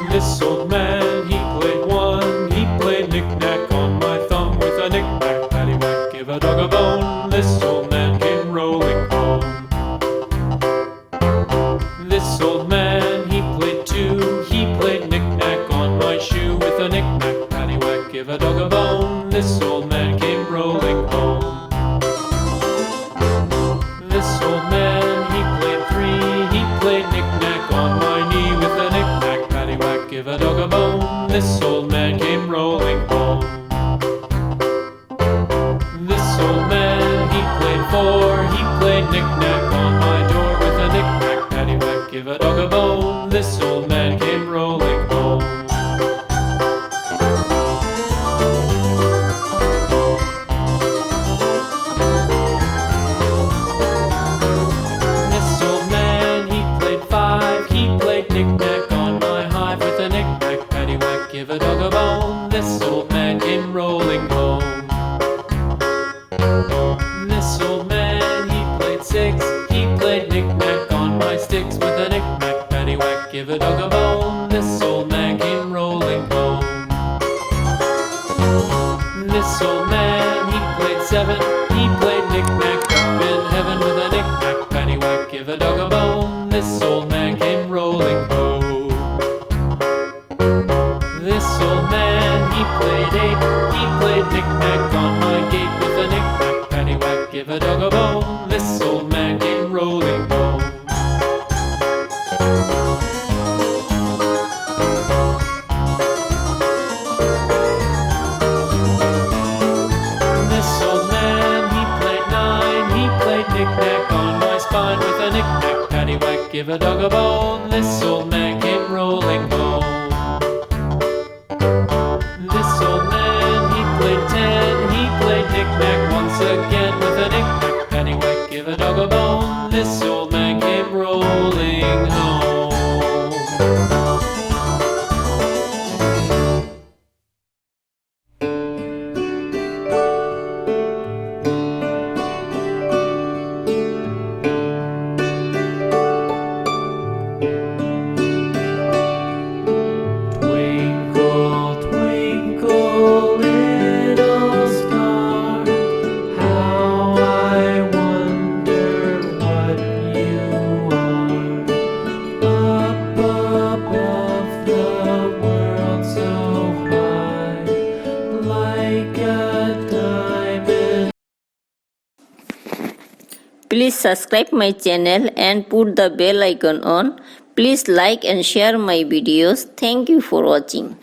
This old man, he played one. He played knick-knack on my thumb with a knick-knack, paddywhack, give a dog a bone. This old man came rolling home. This old man, he played two. He played knick-knack on my shoe with a knick-knack, paddywhack, give a dog a bone. This old man came rolling home. This old man, he played three. He played knick-knack on my knee with a knick-knack, paddywhack, give a dog a bone. This old man came rolling home. This old man, he played four. He played knick-knack on my door with a knick-knack, paddywhack, give a dog a bone. This old man came rolling home. This old man, he played five. He played knick-knack on my hive with a knick-knack, paddywhack, give a dog a bone. This old man came rolling home. This old man, he played six. He played knick-knack on my sticks with a knick-knack, paddywhack, give a dog a bone. This old man came rolling home. This old man, he played seven. He played knick-knack up in heaven with a knick-knack, paddywhack, give a dog a bone. This old man came rolling home. This old man, he played eight. He played knick-knack on my gate with a knick-knack, paddywhack, give a dog a bone. This old man came rolling home. This old man, he played nine. He played knick-knack on my spine with a knick-knack, paddywhack, give a dog a bone. This old man came rolling home. This old man, he played ten. He played knick-knack once again with a knick-knack, paddywhack, give a dog a bone. This old man came rolling home. Twinkle, twinkle, little star, how I wonder what you are. Up above the world so high, like a diamond. Please subscribe my channel and put the bell icon on. Please like and share my videos. Thank you for watching.